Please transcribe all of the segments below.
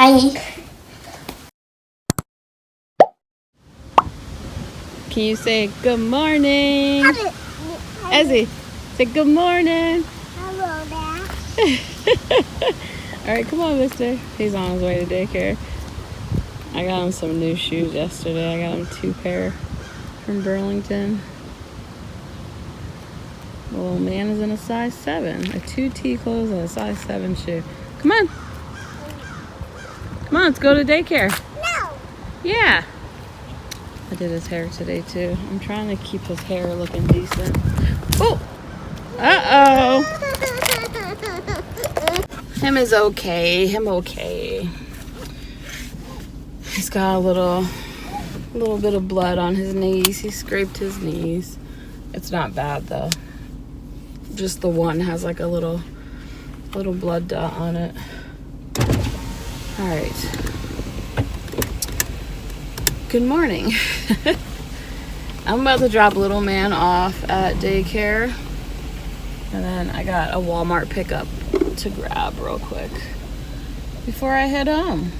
Bye. Can you say good morning? Ezzy, say good morning. Hello there. All right, come on, mister. He's on his way to daycare. I got him some new shoes yesterday. I got him 2 pair from Burlington. The little man is in a size 7. A 2T clothes and a size 7 shoe. Come on. Come on, let's go to daycare. No. Yeah. I did his hair today, too. I'm trying to keep his hair looking decent. Oh! Uh-oh! Him is okay. Him okay. He's got a little bit of blood on his knees. He scraped his knees. It's not bad, though. Just the one has like a little blood dot on it. All right. Good morning. I'm about to drop little man off at daycare. And then I got a Walmart pickup to grab real quick before I head home.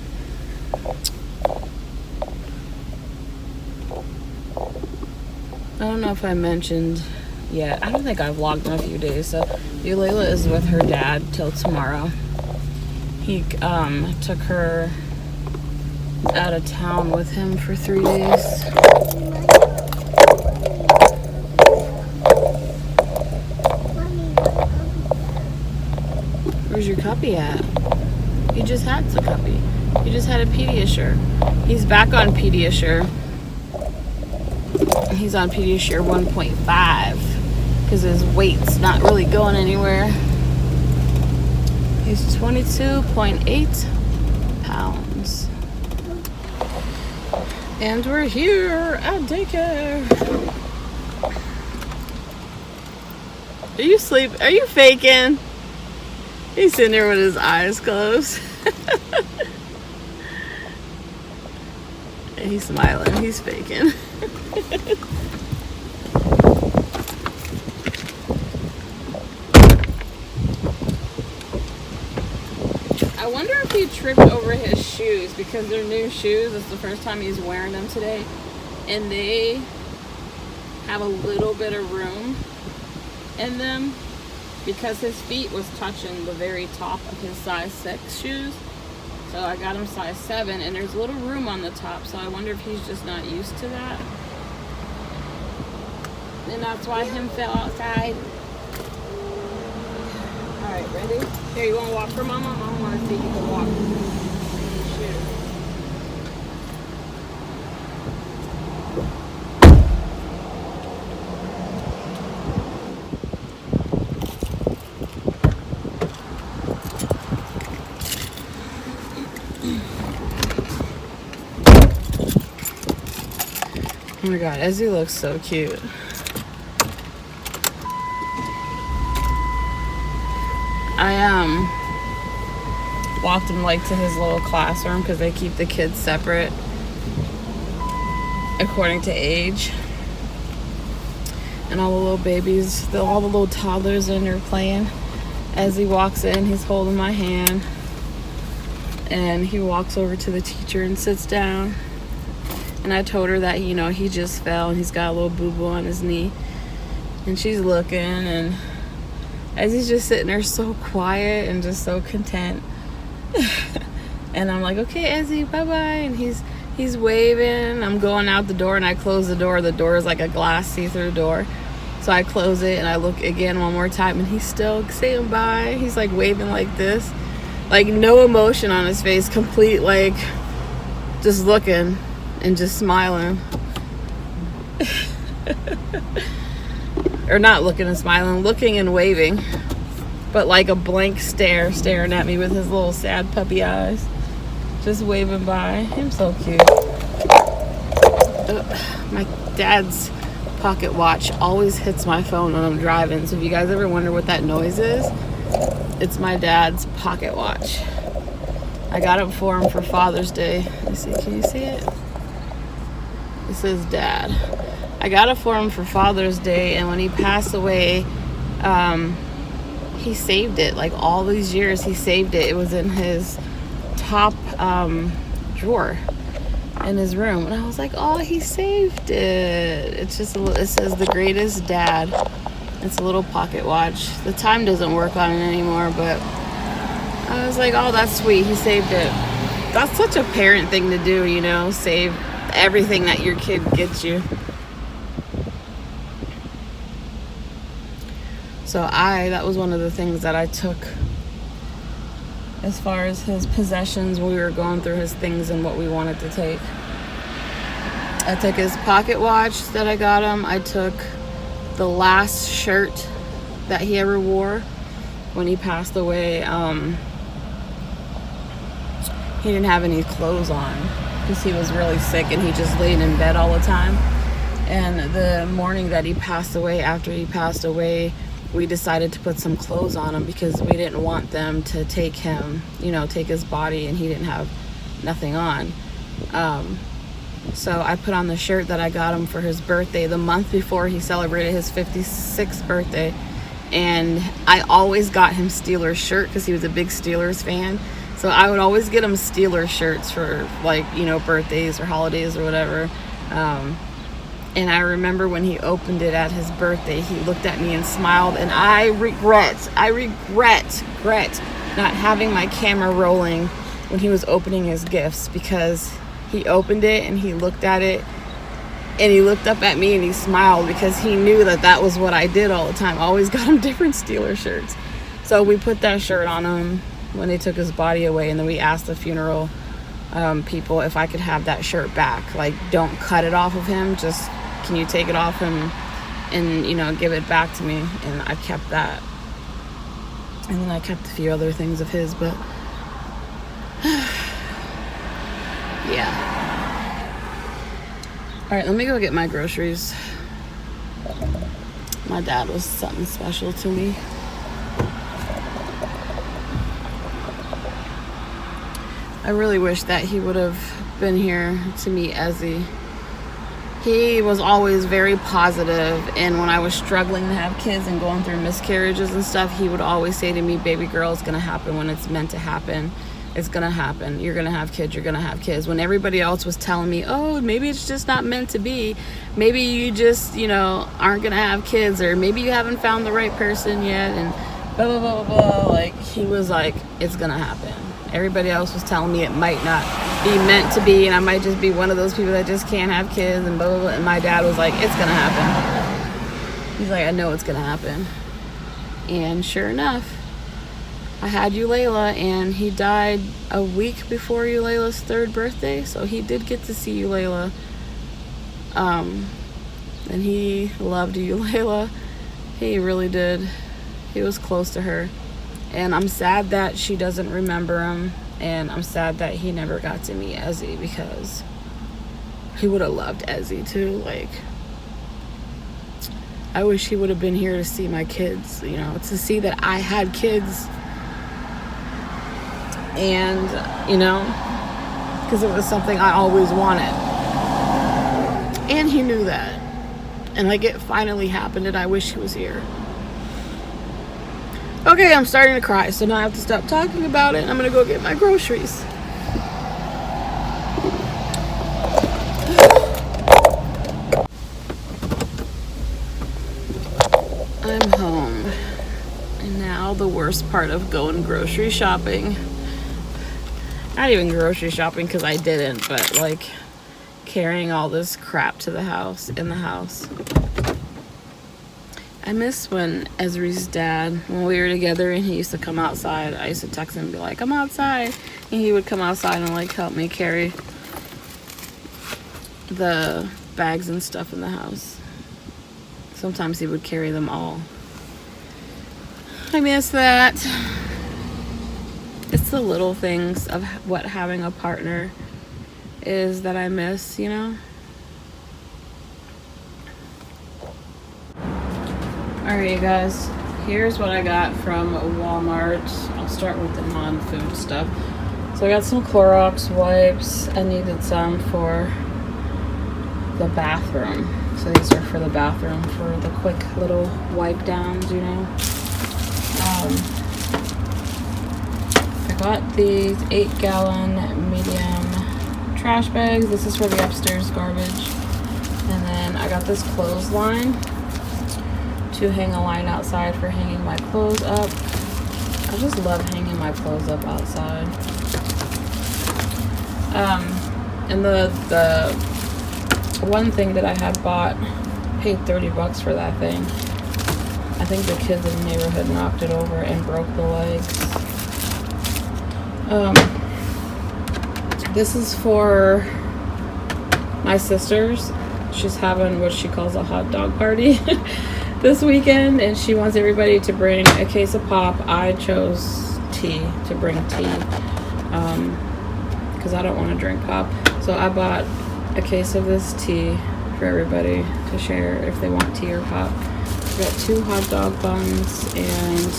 I don't know if I mentioned yet. I don't think I vlogged in a few days. So Eulayla is with her dad till tomorrow. He took her out of town with him for 3 days. Where's your cuppy at? You just had the cuppy. You just had a Pediasure. He's back on Pediasure. He's on Pediasure 1.5 because his weight's not really going anywhere. He's 22.8 pounds. And we're here at daycare. Are you asleep? Are you faking? He's sitting there with his eyes closed. He's smiling. He's faking. I wonder if he tripped over his shoes because they're new shoes. It's the first time he's wearing them today. And they have a little bit of room in them because his feet was touching the very top of his size 6 shoes. So I got him size 7 and there's a little room on the top. So I wonder if he's just not used to that. And that's why him fell outside. Alright, ready? Here, you want to walk for Mama? Mama wants to see you can walk. Oh my god, Ezzy looks so cute. I walked him like to his little classroom because they keep the kids separate according to age. And all the little babies, all the little toddlers in there playing. As he walks in, he's holding my hand. And he walks over to the teacher and sits down. And I told her that, you know, he just fell and he's got a little boo-boo on his knee. And she's looking, and as he's just sitting there so quiet and just so content. And I'm like, okay, Ezzy, bye-bye. And he's waving. I'm going out the door and I close the door. The door is like a glass see-through door. So I close it and I look again one more time and he's still saying bye. He's like waving like this. Like no emotion on his face. Complete like just looking and just smiling. Or not looking and smiling, looking and waving. But like a blank stare, staring at me with his little sad puppy eyes. Just waving by. Him so cute. My dad's pocket watch always hits my phone when I'm driving. So if you guys ever wonder what that noise is, it's my dad's pocket watch. I got it for him for Father's Day. Let me see, can you see it? It says Dad. I got it for him for Father's Day, and when he passed away, he saved it. Like all these years, he saved it. It was in his top drawer in his room, and I was like, oh, he saved it. It's just it says the greatest dad. It's a little pocket watch. The time doesn't work on it anymore, but I was like, oh, that's sweet, he saved it. That's such a parent thing to do, you know, save everything that your kid gets you. So that was one of the things that I took as far as his possessions when we were going through his things and what we wanted to take. I took his pocket watch that I got him. I took the last shirt that he ever wore when he passed away. He didn't have any clothes on because he was really sick and he just laid in bed all the time. And the morning that he passed away, after he passed away, we decided to put some clothes on him because we didn't want them to take him, you know, take his body, and he didn't have nothing on. So I put on the shirt that I got him for his birthday the month before he celebrated his 56th birthday. And I always got him Steelers shirt because he was a big Steelers fan. So I would always get him Steelers shirts for, like, you know, birthdays or holidays or whatever. And I remember when he opened it at his birthday, he looked at me and smiled. And I regret not having my camera rolling when he was opening his gifts, because he opened it and he looked at it and he looked up at me and he smiled because he knew that that was what I did all the time. I always got him different Steelers shirts. So we put that shirt on him when they took his body away, and then we asked the funeral people if I could have that shirt back. Like, don't cut it off of him, just can you take it off him and, you know, give it back to me. And I kept that, and then I kept a few other things of his, but yeah. All right, let me go get my groceries. My dad was something special to me. I really wish that he would have been here to meet Ezzy. He was always very positive, and when I was struggling to have kids and going through miscarriages and stuff, he would always say to me, baby girl, it's gonna happen when it's meant to happen. It's gonna happen. You're gonna have kids. You're gonna have kids. When everybody else was telling me, oh, maybe it's just not meant to be. Maybe you just, you know, aren't gonna have kids, or maybe you haven't found the right person yet, and blah, blah, blah, blah, blah. Like, he was like, it's gonna happen. Everybody else was telling me it might not be meant to be, and I might just be one of those people that just can't have kids, and blah, blah, blah. And my dad was like, it's gonna happen. He's like, I know it's gonna happen. And sure enough, I had Eulayla, and he died a week before Eulayla's 3rd birthday, so he did get to see Eulayla. And he loved Eulayla. He really did. He was close to her. And I'm sad that she doesn't remember him, and I'm sad that he never got to meet Ezzy, because he would have loved Ezzy too. Like, I wish he would have been here to see my kids, you know, to see that I had kids. And, you know, because it was something I always wanted. And he knew that. And, like, it finally happened, and I wish he was here. Okay, I'm starting to cry, so now I have to stop talking about it, and I'm going to go get my groceries. I'm home. And now the worst part of going grocery shopping. Not even grocery shopping, because I didn't, but, like, carrying all this crap to the house, in the house. I miss when Ezri's dad, when we were together and he used to come outside, I used to text him and be like, I'm outside. And he would come outside and, like, help me carry the bags and stuff in the house. Sometimes he would carry them all. I miss that. It's the little things of what having a partner is that I miss, you know? Alright, you guys, here's what I got from Walmart. I'll start with the non-food stuff. So I got some Clorox wipes. I needed some for the bathroom. So these are for the bathroom, for the quick little wipe downs, you know. I got these 8-gallon medium trash bags. This is for the upstairs garbage. And then I got this clothesline to hang a line outside for hanging my clothes up. I just love hanging my clothes up outside. And the one thing that I had bought, paid $30 for that thing. I think the kids in the neighborhood knocked it over and broke the legs. This is for my sister's. She's having what she calls a hot dog party this weekend, and she wants everybody to bring a case of pop. I chose tea, to bring tea, because I don't want to drink pop. So I bought a case of this tea for everybody to share if they want tea or pop. I got 2 hot dog buns, and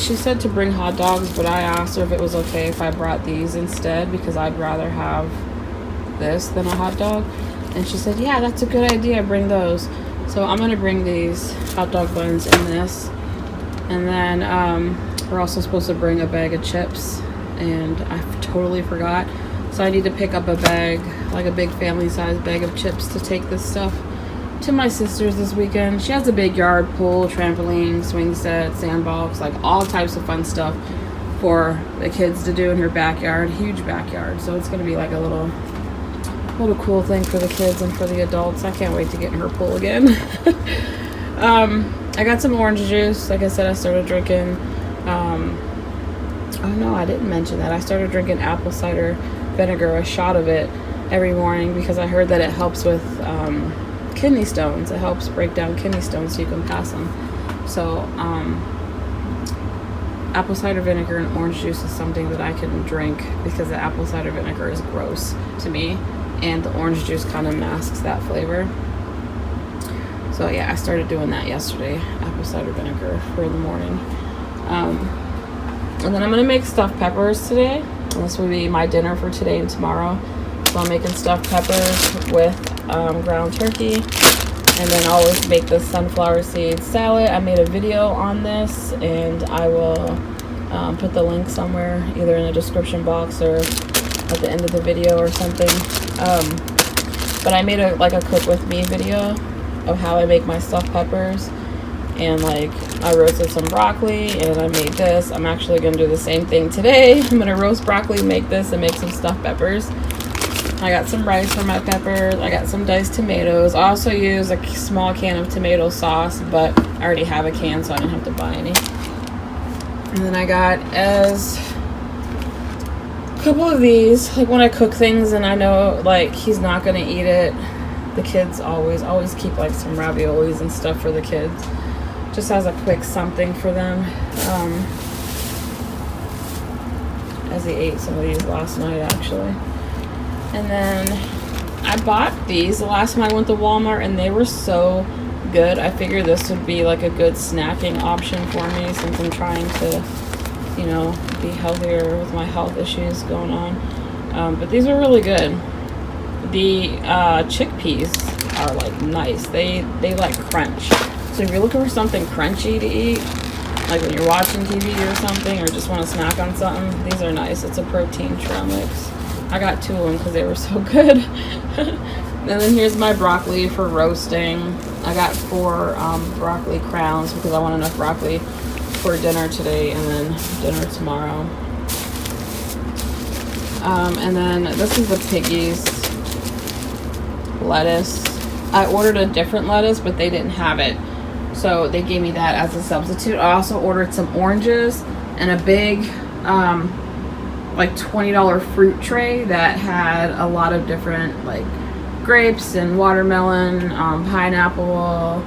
she said to bring hot dogs, but I asked her if it was okay if I brought these instead, because I'd rather have this than a hot dog. And she said, yeah, that's a good idea, bring those. So I'm gonna bring these hot dog buns in this. And then we're also supposed to bring a bag of chips, and I totally forgot. So I need to pick up a bag, like a big family size bag of chips, to take this stuff to my sister's this weekend. She has a big yard, pool, trampoline, swing set, sandbox, like all types of fun stuff for the kids to do in her backyard. Huge backyard. So it's gonna be like a little cool thing for the kids and for the adults. I can't wait to get in her pool again. I got some orange juice. Like I said, I started drinking, oh no, I didn't mention that. I started drinking apple cider vinegar, a shot of it every morning, because I heard that it helps with kidney stones. It helps break down kidney stones so you can pass them. So apple cider vinegar and orange juice is something that I can drink, because the apple cider vinegar is gross to me, and the orange juice kind of masks that flavor. So yeah, I started doing that yesterday, apple cider vinegar for the morning. And then I'm gonna make stuffed peppers today. And this will be my dinner for today and tomorrow. So I'm making stuffed peppers with ground turkey, and then I always make this sunflower seed salad. I made a video on this, and I will put the link somewhere, either in the description box or at the end of the video or something. But I made a cook with me video of how I make my stuffed peppers, and like I roasted some broccoli and I made this. I'm actually gonna do the same thing today. I'm gonna roast broccoli, make this, and make some stuffed peppers. I got some rice for my peppers. I got some diced tomatoes. I also use a small can of tomato sauce, but I already have a can, so I didn't have to buy any. And then I got as a couple of these, like when I cook things and I know like he's not gonna eat it, the kids always keep like some raviolis and stuff for the kids, just as a quick something for them. As he ate some of these last night actually. And then I bought these the last time I went to Walmart, and they were so good. I figured this would be like a good snacking option for me, since I'm trying to, you know, be healthier with my health issues going on. But these are really good. The chickpeas are like nice. They like crunch. So if you're looking for something crunchy to eat, like when you're watching TV or something, or just want to snack on something, these are nice. It's a protein trail mix. I got 2 of them because they were so good. And then here's my broccoli for roasting. I got 4 broccoli crowns because I want enough broccoli for dinner today and then dinner tomorrow. And then this is the Piggies lettuce. I ordered a different lettuce, but they didn't have it, so they gave me that as a substitute. I also ordered some oranges and a big like $20 fruit tray that had a lot of different like grapes and watermelon, pineapple,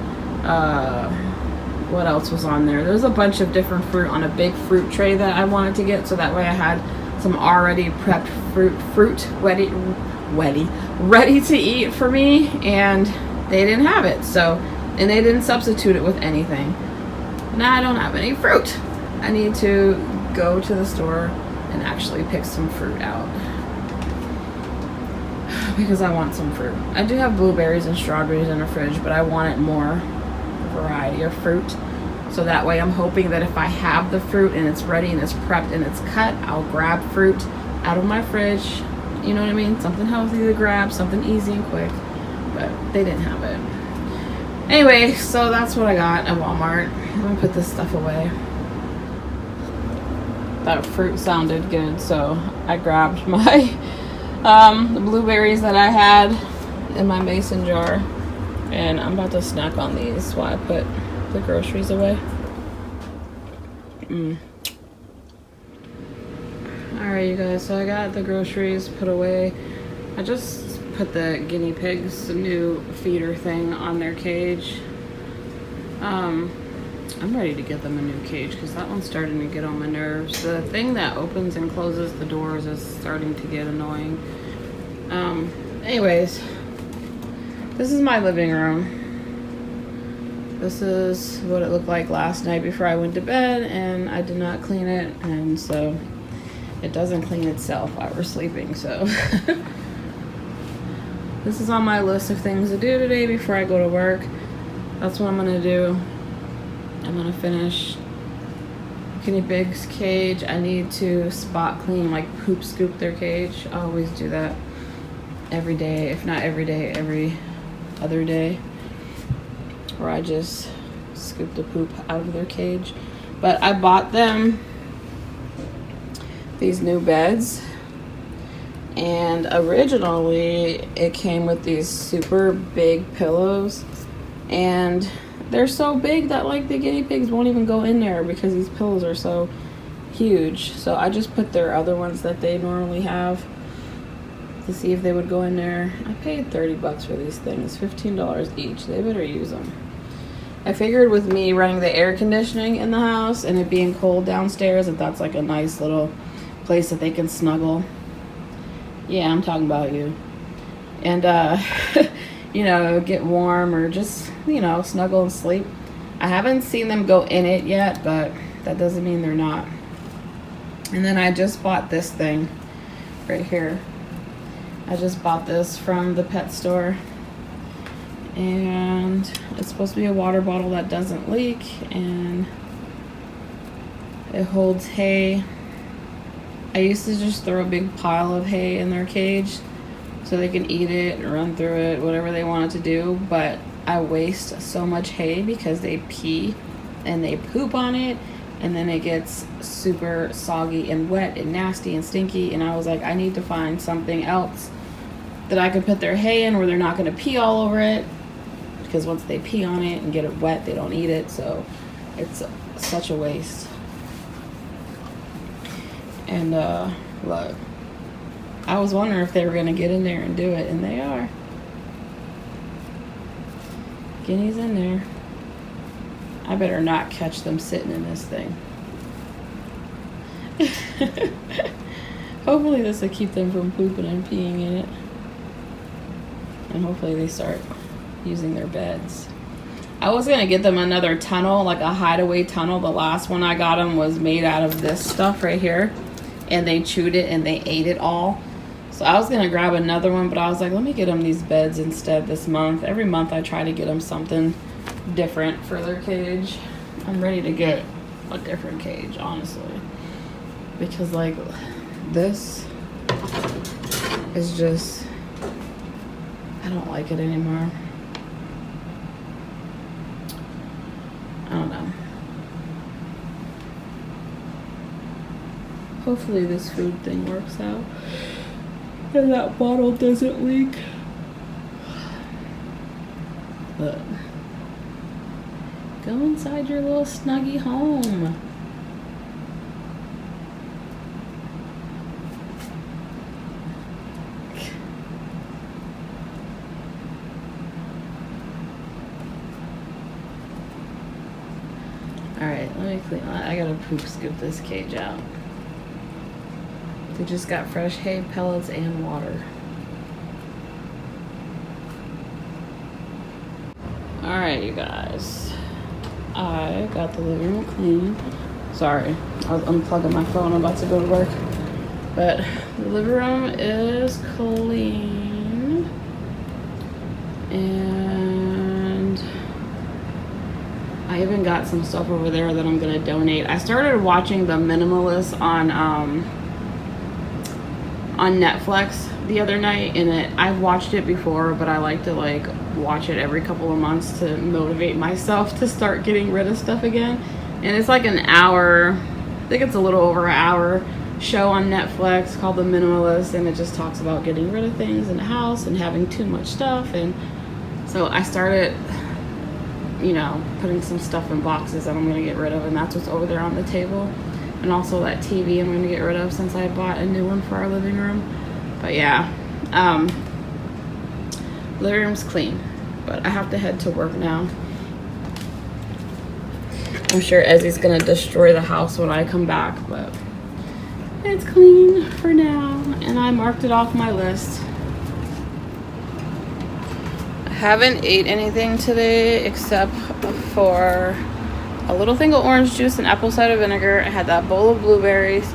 what else was on there? There's a bunch of different fruit on a big fruit tray that I wanted to get, so that way I had some already prepped fruit ready to eat for me, and they didn't have it. So, and they didn't substitute it with anything. Now I don't have any fruit. I need to go to the store and actually pick some fruit out, because I want some fruit. I do have blueberries and strawberries in the fridge, but I wanted more variety of fruit. So that way I'm hoping that if I have the fruit and it's ready and it's prepped and it's cut, I'll grab fruit out of my fridge. You know what I mean? Something healthy to grab, something easy and quick. But they didn't have it. Anyway, so that's what I got at Walmart. I'm gonna put this stuff away. That fruit sounded good, so I grabbed my the blueberries that I had in my mason jar, and I'm about to snack on these while I put the groceries away. Alright, you guys, so I got the groceries put away. I just put the guinea pigs new feeder thing on their cage. I'm ready to get them a new cage because that one's starting to get on my nerves. The thing that opens and closes the doors is starting to get annoying. Anyways, this is my living room. This is what it looked like last night before I went to bed, and I did not clean it, and so it doesn't clean itself while we're sleeping, so this is on my list of things to do today before I go to work. That's what I'm gonna do. I'm gonna finish guinea pig's cage. I need to spot clean, like poop scoop their cage. I always do that every day, if not every day, every other day, where I just scoop the poop out of their cage. But I bought them these new beds, and originally it came with these super big pillows, and they're so big that like the guinea pigs won't even go in there because these pillows are so huge. So I just put their other ones that they normally have to see if they would go in there. I paid $30 for these things, $15 each. They better use them. I figured with me running the air conditioning in the house and it being cold downstairs, that that's like a nice little place that they can snuggle. Yeah, I'm talking about you. And you know, get warm or just, you know, snuggle and sleep. I haven't seen them go in it yet, but that doesn't mean they're not. And then I just bought this thing right here. I just bought this from the pet store, and it's supposed to be a water bottle that doesn't leak, and it holds hay. I used to just throw a big pile of hay in their cage so they can eat it, run through it, whatever they wanted to do, but I waste so much hay because they pee and they poop on it, and then it gets super soggy and wet and nasty and stinky, and I was like, I need to find something else that I could put their hay in where they're not going to pee all over it, because once they pee on it and get it wet, they don't eat it, so it's such a waste. And look, I was wondering if they were going to get in there and do it, and they are. Guinea's in there. I better not catch them sitting in this thing. Hopefully this will keep them from pooping and peeing in it. And hopefully they start using their beds. I was going to get them another tunnel, like a hideaway tunnel. The last one I got them was made out of this stuff right here. And they chewed it and they ate it all. So I was going to grab another one, but I was like, let me get them these beds instead this month. Every month I try to get them something different for their cage. I'm ready to get a different cage, honestly. Because, like, this is just, I don't like it anymore. I don't know. Hopefully this food thing works out and that bottle doesn't leak. But go inside your little snuggy home. Alright, let me clean. I gotta poop scoop this cage out. They just got fresh hay, pellets, and water. Alright, you guys. I got the living room clean. Sorry, I was unplugging my phone. I'm about to go to work. But the living room is clean. And I even got some stuff over there that I'm gonna donate. I started watching The Minimalist on Netflix the other night, and I've watched it before, but I like to like watch it every couple of months to motivate myself to start getting rid of stuff again. And it's like an hour, I think it's a little over an hour show on Netflix called The Minimalist, and it just talks about getting rid of things in the house and having too much stuff. And so I started, you know, putting some stuff in boxes that I'm going to get rid of, and that's what's over there on the table. And also that TV I'm going to get rid of since I bought a new one for our living room. But yeah, living room's clean, but I have to head to work now. I'm sure Ezzy's going to destroy the house when I come back, but it's clean for now, and I marked it off my list. I haven't ate anything today except for a little thing of orange juice and apple cider vinegar. I had that bowl of blueberries,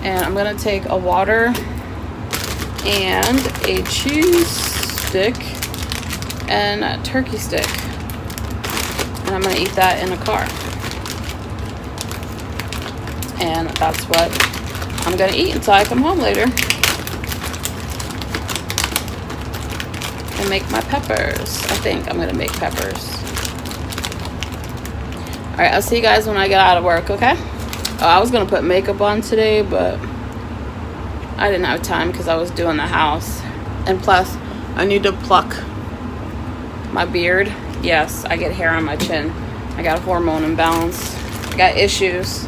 and I'm gonna take a water and a cheese stick and a turkey stick, and I'm gonna eat that in a car. And that's what I'm gonna eat until I come home later and make my peppers. I think I'm gonna make peppers. All right, I'll see you guys when I get out of work, okay? Oh, I was gonna put makeup on today, but I didn't have time because I was doing the house. And plus, I need to pluck my beard. Yes, I get hair on my chin. I got a hormone imbalance. I got issues.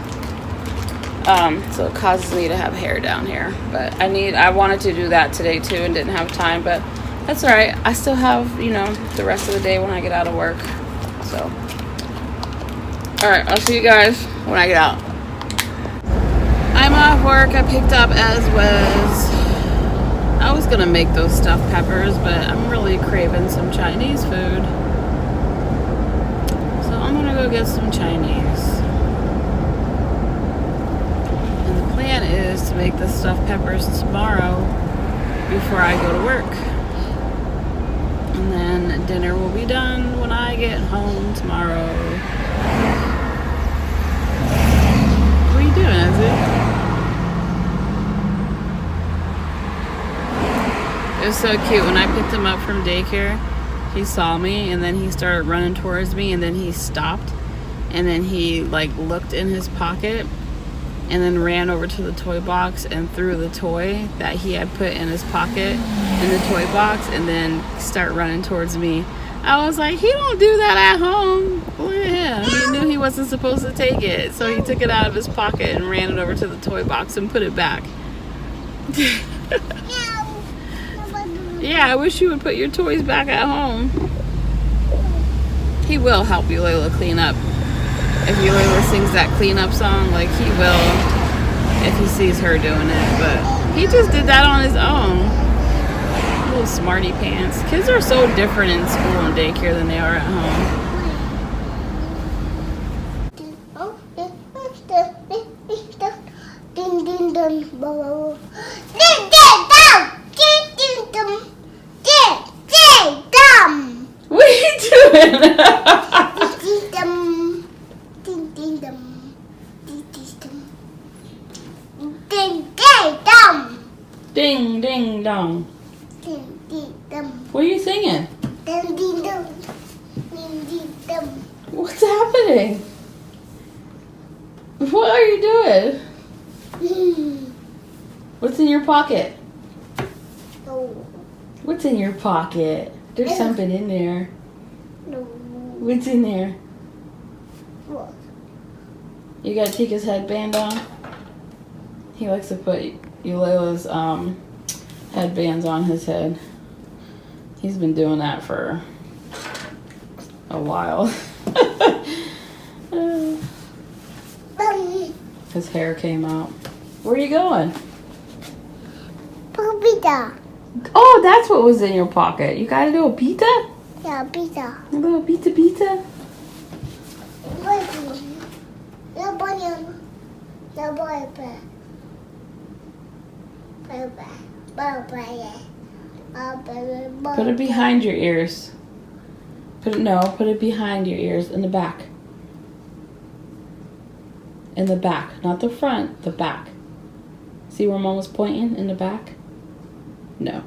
So it causes me to have hair down here. But I wanted to do that today too and didn't have time, but that's all right. I still have, you know, the rest of the day when I get out of work. So. Alright, I'll see you guys when I get out. I'm off work. I picked up I was gonna make those stuffed peppers, but I'm really craving some Chinese food. So I'm gonna go get some Chinese. And the plan is to make the stuffed peppers tomorrow before I go to work. And then dinner will be done when I get home tomorrow. What are you doing, Ezzy? It was so cute. When I picked him up from daycare, he saw me and then he started running towards me, and then he stopped, and then he like looked in his pocket and then ran over to the toy box and threw the toy that he had put in his pocket in the toy box, and then start running towards me. I was like, he don't do that at home. Look at him. He knew he wasn't supposed to take it, so he took it out of his pocket and ran it over to the toy box and put it back. Yeah, I wish you would put your toys back at home. He will help you, Layla, clean up. If Layla sings that cleanup song, like, he will if he sees her doing it. But he just did that on his own. Little smarty pants. Kids are so different in school and daycare than they are at home. What are you doing? Ding, ding, dong. What are you singing? What's happening? What are you doing? What's in your pocket? What's in your pocket? There's something in there. What's in there? What? You gotta take his headband on. He likes to put Eulayla's headbands on his head. He's been doing that for a while. His hair came out. Where are you going? Pizza. Oh, that's what was in your pocket. You got a little pizza? Yeah, pizza. A little pizza? Put it behind your ears. Put it behind your ears in the back. In the back, not the front, the back. See where Mom was pointing? In the back? No.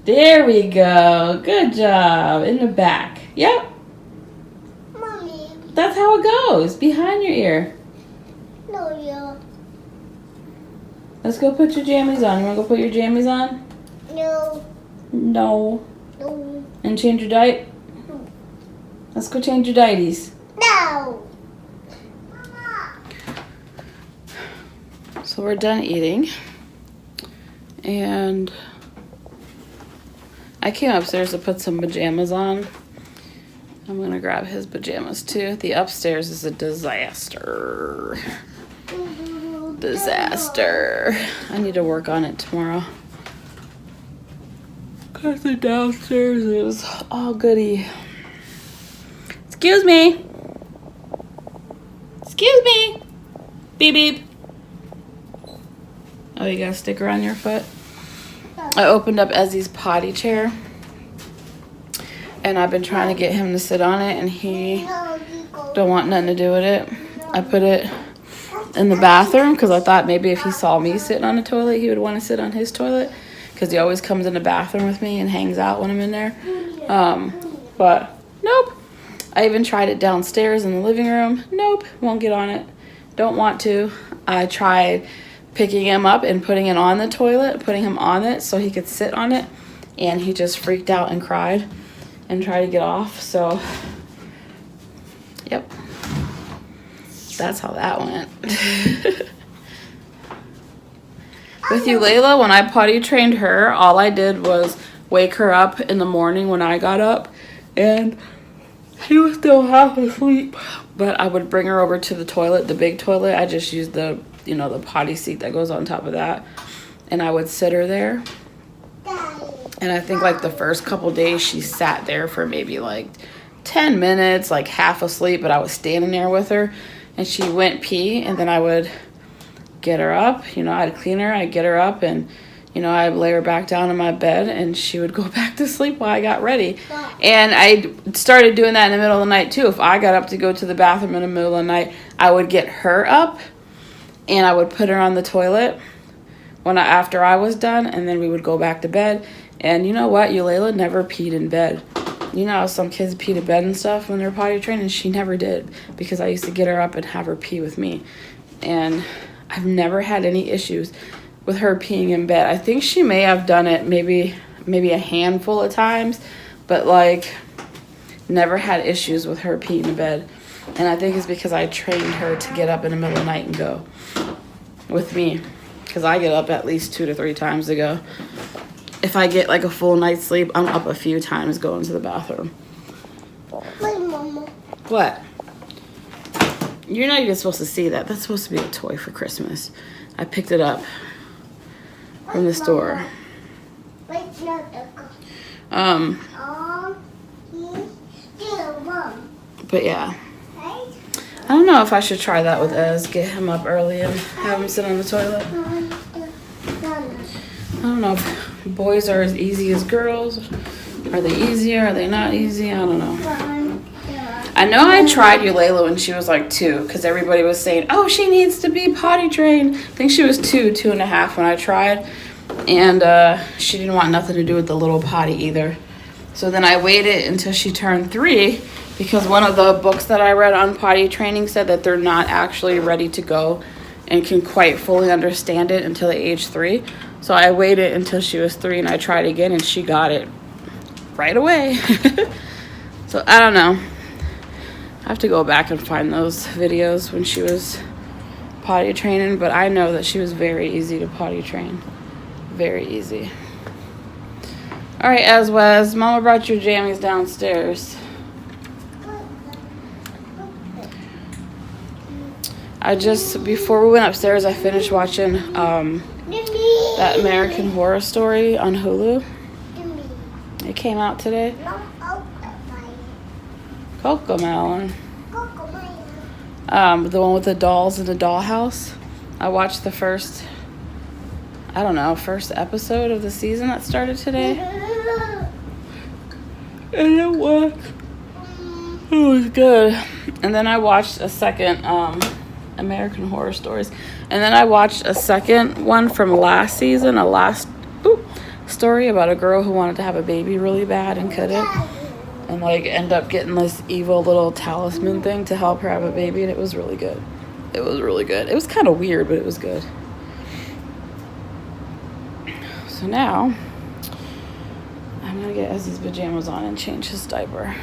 There we go. Good job. In the back. Yep. Mommy. That's how it goes. Behind your ear. No, yeah. Let's go put your jammies on. You want to go put your jammies on? No. No. No. And change your diet? No. Let's go change your dieties. No. Mama. So we're done eating. And I came upstairs to put some pajamas on. I'm going to grab his pajamas too. The upstairs is a disaster. Disaster. I need to work on it tomorrow. Because the downstairs is all goody. Excuse me. Excuse me. Beep beep. Oh, you got a sticker on your foot? I opened up Ezzy's potty chair. And I've been trying to get him to sit on it. And he don't want nothing to do with it. I put it in the bathroom because I thought maybe if he saw me sitting on the toilet, he would want to sit on his toilet. Because he always comes in the bathroom with me and hangs out when I'm in there. But nope. I even tried it downstairs in the living room. Nope. Won't get on it. Don't want to. I tried picking him up and putting it on the toilet, putting him on it so he could sit on it. And he just freaked out and cried and tried to get off. So, yep. That's how that went. With Layla, when I potty trained her, all I did was wake her up in the morning when I got up, and she was still half asleep. But I would bring her over to the toilet, the big toilet. I just used the, the potty seat that goes on top of that, and I would sit her there. And I think like the first couple days she sat there for maybe like 10 minutes, like half asleep, but I was standing there with her, and she went pee, and then I would get her up, I'd clean her, I'd get her up, and I'd lay her back down in my bed, and she would go back to sleep while I got ready. And I started doing that in the middle of the night too. If I got up to go to the bathroom in the middle of the night, I would get her up and I would put her on the toilet after I was done, and then we would go back to bed. And you know what? Layla never peed in bed. You know how some kids pee to bed and stuff when they're potty trained, and she never did because I used to get her up and have her pee with me. And I've never had any issues with her peeing in bed. I think she may have done it maybe a handful of times, but like never had issues with her peeing in bed. And I think it's because I trained her to get up in the middle of the night and go with me, because I get up at least 2 to 3 times to go. If I get like a full night's sleep, I'm up a few times going to the bathroom. Wait, Mama. What? You're not even supposed to see that. That's supposed to be a toy for Christmas. I picked it up from the store. Wait, not the But yeah. I don't know if I should try that with Ez. Get him up early and have him sit on the toilet. I don't know if boys are as easy as girls. Are they easier? Are they not easy? I don't know. I know I tried Layla when she was like 2, because everybody was saying, oh, she needs to be potty trained. I think she was 2.5 when I tried. And she didn't want nothing to do with the little potty either. So then I waited until she turned 3, because one of the books that I read on potty training said that they're not actually ready to go and can quite fully understand it until age 3. So I waited until she was 3 and I tried again, and she got it right away. So I don't know. I have to go back and find those videos when she was potty training, but I know that she was very easy to potty train. Very easy. All right, Wes, Mama brought your jammies downstairs. Before we went upstairs, I finished watching that American Horror Story on Hulu. It came out today. Cocomelon. The one with the dolls in the dollhouse. I watched the first episode of the season that started today. And it was It was good. And then I watched a second American Horror Stories. And then I watched a second one from last season, story about a girl who wanted to have a baby really bad and couldn't. And like end up getting this evil little talisman thing to help her have a baby, and it was really good. It was really good. It was kind of weird, but it was good. So now I'm gonna get Ezzy's pajamas on and change his diaper.